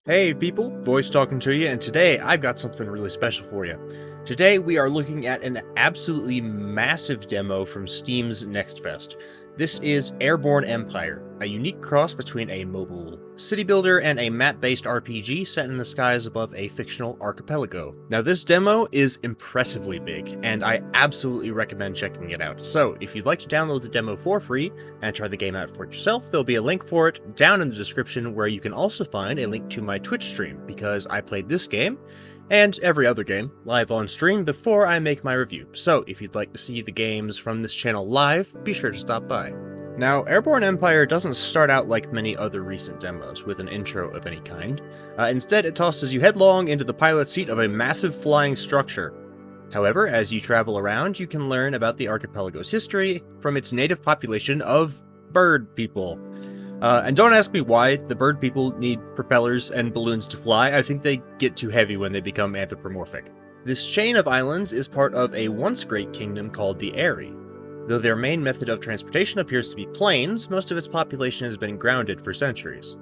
Hey people, voice talking to you, and today I've got something really special for you. Today we are looking at an absolutely massive demo from Steam's Next Fest. This is Airborne Empire, a unique cross between a mobile city builder and a map-based RPG set in the skies above a fictional archipelago. Now this demo is impressively big, and I absolutely recommend checking it out. So if you'd like to download the demo for free and try the game out for yourself, there'll be a link for it down in the description, where you can also find a link to my Twitch stream, because I played this game and every other game live on stream before I make my review. So if you'd like to see the games from this channel live, be sure to stop by. Now, Airborne Empire doesn't start out like many other recent demos with an intro of any kind. Instead, it tosses you headlong into the pilot seat of a massive flying structure. However, as you travel around, you can learn about the archipelago's history from its native population of bird people. And don't ask me why the bird people need propellers and balloons to fly. I think they get too heavy when they become anthropomorphic. This chain of islands is part of a once great kingdom called the Airy. Though their main method of transportation appears to be planes, most of its population has been grounded for centuries.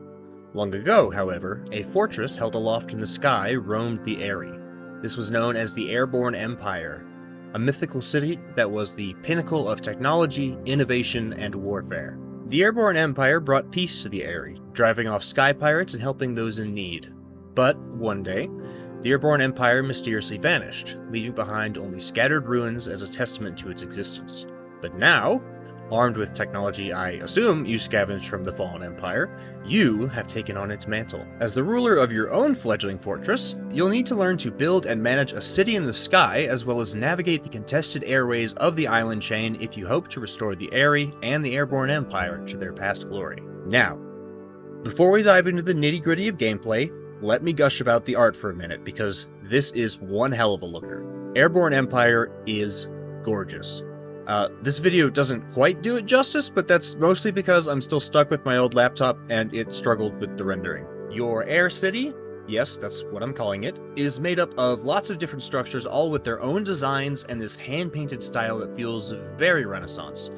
Long ago, however, a fortress held aloft in the sky roamed the Airy. This was known as the Airborne Empire, a mythical city that was the pinnacle of technology, innovation, and warfare. The Airborne Empire brought peace to the Airy, driving off sky pirates and helping those in need. But, one day, the Airborne Empire mysteriously vanished, leaving behind only scattered ruins as a testament to its existence. But now, armed with technology I assume you scavenged from the fallen empire, you have taken on its mantle. As the ruler of your own fledgling fortress, you'll need to learn to build and manage a city in the sky, as well as navigate the contested airways of the island chain if you hope to restore the Airy and the Airborne Empire to their past glory. Now, before we dive into the nitty-gritty of gameplay, let me gush about the art for a minute, because this is one hell of a looker. Airborne Empire is gorgeous. This video doesn't quite do it justice, but that's mostly because I'm still stuck with my old laptop and it struggled with the rendering. Your air city, yes, that's what I'm calling it, is made up of lots of different structures, all with their own designs and this hand-painted style that feels very Renaissance.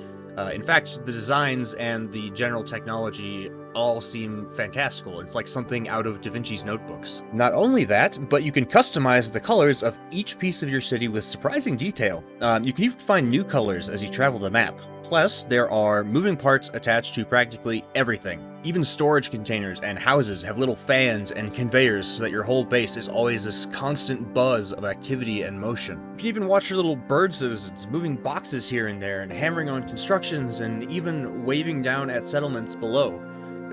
In fact, the designs and the general technology all seem fantastical. It's like something out of Da Vinci's notebooks. Not only that, but you can customize the colors of each piece of your city with surprising detail. You can even find new colors as you travel the map. Plus, there are moving parts attached to practically everything. Even storage containers and houses have little fans and conveyors so that your whole base is always this constant buzz of activity and motion. You can even watch your little bird citizens moving boxes here and there and hammering on constructions and even waving down at settlements below.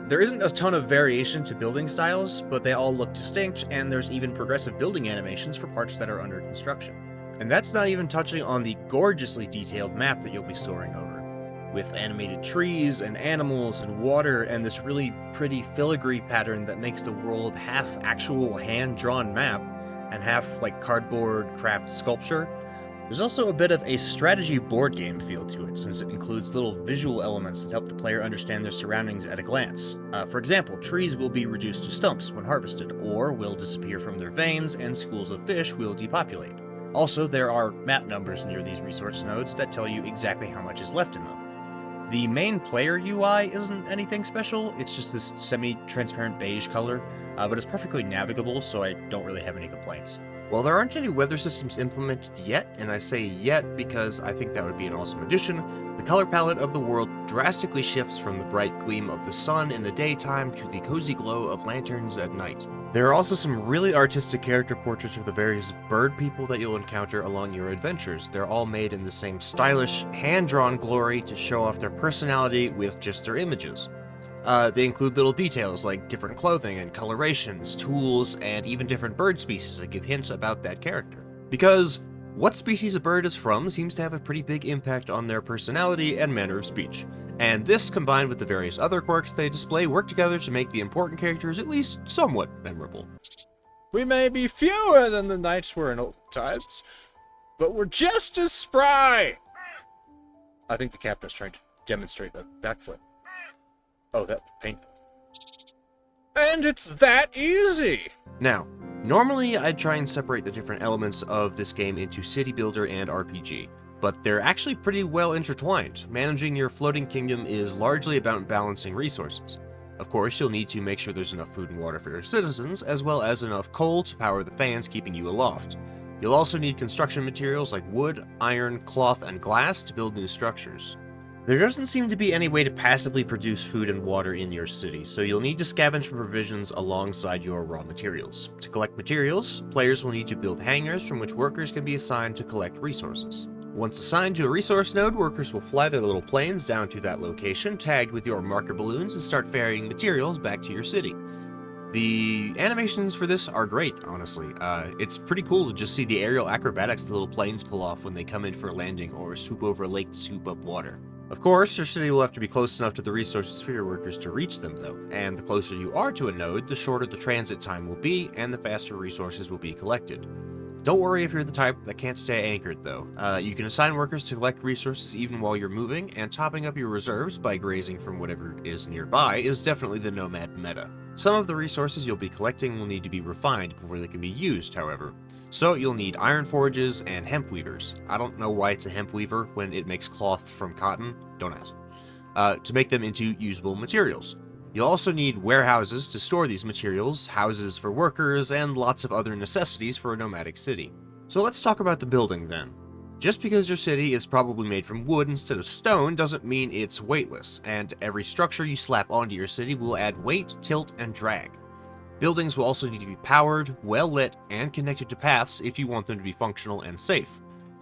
There isn't a ton of variation to building styles, but they all look distinct, and there's even progressive building animations for parts that are under construction. And that's not even touching on the gorgeously detailed map that you'll be soaring over, with animated trees and animals and water and this really pretty filigree pattern that makes the world half actual hand-drawn map and half like cardboard craft sculpture. There's also a bit of a strategy board game feel to it, since it includes little visual elements that help the player understand their surroundings at a glance. For example, trees will be reduced to stumps when harvested, or will disappear from their veins, and schools of fish will depopulate. Also, there are map numbers near these resource nodes that tell you exactly how much is left in them. The main player UI isn't anything special, it's just this semi-transparent beige color, but it's perfectly navigable, so I don't really have any complaints. While there aren't any weather systems implemented yet, and I say yet because I think that would be an awesome addition, the color palette of the world drastically shifts from the bright gleam of the sun in the daytime to the cozy glow of lanterns at night. There are also some really artistic character portraits of the various bird people that you'll encounter along your adventures. They're all made in the same stylish, hand-drawn glory to show off their personality with just their images. They include little details like different clothing and colorations, tools, and even different bird species that give hints about that character. Because what species a bird is from seems to have a pretty big impact on their personality and manner of speech. And this, combined with the various other quirks they display, work together to make the important characters at least somewhat memorable. We may be fewer than the knights were in old times, but we're just as spry! I think the captain's trying to demonstrate a backflip. Oh, that was painful. And it's that easy! Now, normally I'd try and separate the different elements of this game into city builder and RPG, but they're actually pretty well intertwined. Managing your floating kingdom is largely about balancing resources. Of course, you'll need to make sure there's enough food and water for your citizens, as well as enough coal to power the fans keeping you aloft. You'll also need construction materials like wood, iron, cloth, and glass to build new structures. There doesn't seem to be any way to passively produce food and water in your city, so you'll need to scavenge for provisions alongside your raw materials. To collect materials, players will need to build hangars from which workers can be assigned to collect resources. Once assigned to a resource node, workers will fly their little planes down to that location, tagged with your marker balloons, and start ferrying materials back to your city. The animations for this are great, honestly. It's pretty cool to just see the aerial acrobatics the little planes pull off when they come in for a landing or swoop over a lake to scoop up water. Of course, your city will have to be close enough to the resources for your workers to reach them, though, and the closer you are to a node, the shorter the transit time will be, and the faster resources will be collected. Don't worry if you're the type that can't stay anchored, though. You can assign workers to collect resources even while you're moving, and topping up your reserves by grazing from whatever is nearby is definitely the nomad meta. Some of the resources you'll be collecting will need to be refined before they can be used, however. So you'll need iron forges and hemp weavers. I don't know why it's a hemp weaver when it makes cloth from cotton, don't ask. To make them into usable materials. You'll also need warehouses to store these materials, houses for workers, and lots of other necessities for a nomadic city. So let's talk about the building then. Just because your city is probably made from wood instead of stone doesn't mean it's weightless, and every structure you slap onto your city will add weight, tilt, and drag. Buildings will also need to be powered, well lit, and connected to paths if you want them to be functional and safe.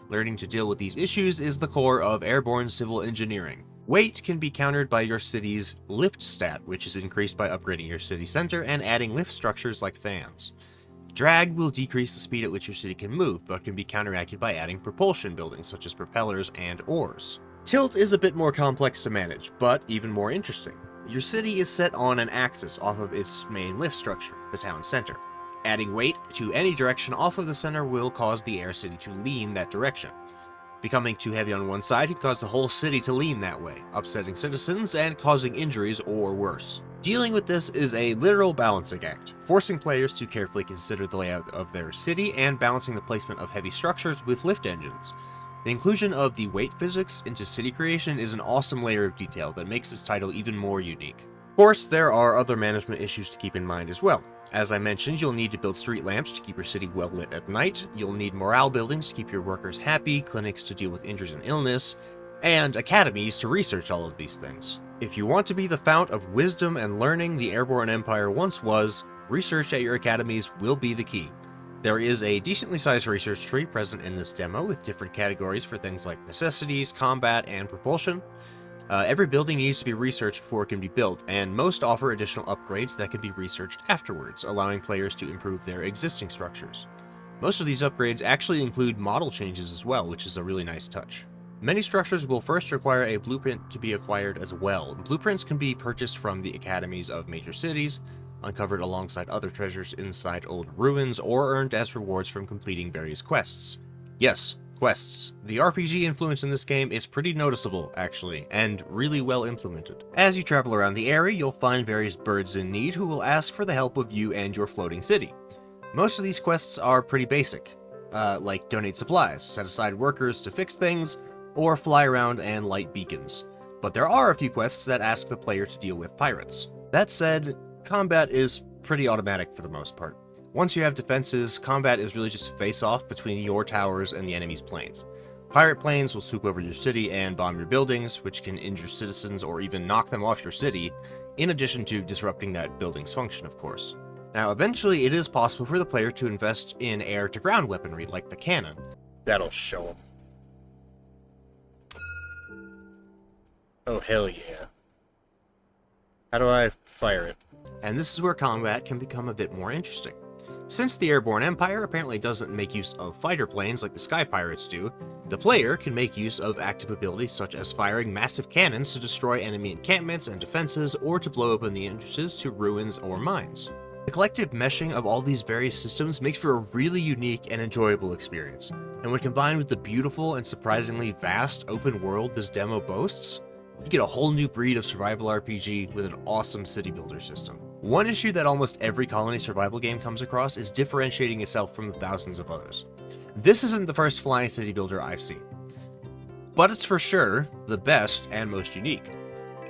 Learning to deal with these issues is the core of Airborne civil engineering. Weight can be countered by your city's lift stat, which is increased by upgrading your city center and adding lift structures like fans. Drag will decrease the speed at which your city can move, but can be counteracted by adding propulsion buildings such as propellers and oars. Tilt is a bit more complex to manage, but even more interesting. Your city is set on an axis off of its main lift structure, the town center. Adding weight to any direction off of the center will cause the air city to lean that direction. Becoming too heavy on one side can cause the whole city to lean that way, upsetting citizens and causing injuries or worse. Dealing with this is a literal balancing act, forcing players to carefully consider the layout of their city and balancing the placement of heavy structures with lift engines. The inclusion of the weight physics into city creation is an awesome layer of detail that makes this title even more unique. Of course, there are other management issues to keep in mind as well. As I mentioned, you'll need to build street lamps to keep your city well lit at night, you'll need morale buildings to keep your workers happy, clinics to deal with injuries and illness, and academies to research all of these things. If you want to be the fount of wisdom and learning the Airborne Empire once was, research at your academies will be the key. There is a decently sized research tree present in this demo with different categories for things like necessities, combat, and propulsion. Every building needs to be researched before it can be built, and most offer additional upgrades that can be researched afterwards, allowing players to improve their existing structures. Most of these upgrades actually include model changes as well, which is a really nice touch. Many structures will first require a blueprint to be acquired as well. Blueprints can be purchased from the academies of major cities, uncovered alongside other treasures inside old ruins, or earned as rewards from completing various quests. Yes, quests. The RPG influence in this game is pretty noticeable, actually, and really well implemented. As you travel around the area, you'll find various birds in need who will ask for the help of you and your floating city. Most of these quests are pretty basic, like donate supplies, set aside workers to fix things, or fly around and light beacons. But there are a few quests that ask the player to deal with pirates. That said, combat is pretty automatic for the most part. Once you have defenses, combat is really just a face-off between your towers and the enemy's planes. Pirate planes will swoop over your city and bomb your buildings, which can injure citizens or even knock them off your city, in addition to disrupting that building's function, of course. Now, eventually it is possible for the player to invest in air-to-ground weaponry, like the cannon. That'll show them. Oh, hell yeah. How do I fire it? And this is where combat can become a bit more interesting. Since the Airborne Empire apparently doesn't make use of fighter planes like the Sky Pirates do, the player can make use of active abilities such as firing massive cannons to destroy enemy encampments and defenses, or to blow open the entrances to ruins or mines. The collective meshing of all these various systems makes for a really unique and enjoyable experience, and when combined with the beautiful and surprisingly vast open world this demo boasts, you get a whole new breed of survival RPG with an awesome city builder system. One issue that almost every colony survival game comes across is differentiating itself from the thousands of others. This isn't the first flying city builder I've seen, but it's for sure the best and most unique.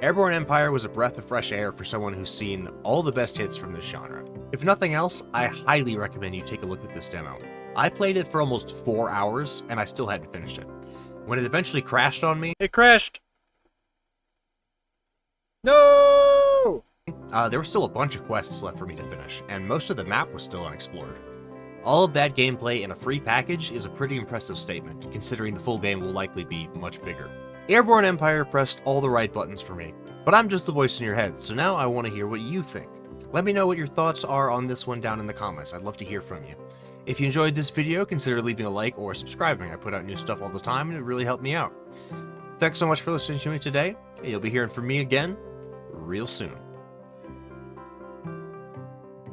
Airborne Empire was a breath of fresh air for someone who's seen all the best hits from this genre. If nothing else, I highly recommend you take a look at this demo. I played it for almost 4 hours, and I still hadn't finished it. When it eventually crashed on me... It crashed! No! There were still a bunch of quests left for me to finish, and most of the map was still unexplored. All of that gameplay in a free package is a pretty impressive statement, considering the full game will likely be much bigger. Airborne Empire pressed all the right buttons for me, but I'm just the voice in your head, so now I want to hear what you think. Let me know what your thoughts are on this one down in the comments. I'd love to hear from you. If you enjoyed this video, consider leaving a like or subscribing. I put out new stuff all the time, and it really helped me out. Thanks so much for listening to me today, and you'll be hearing from me again real soon.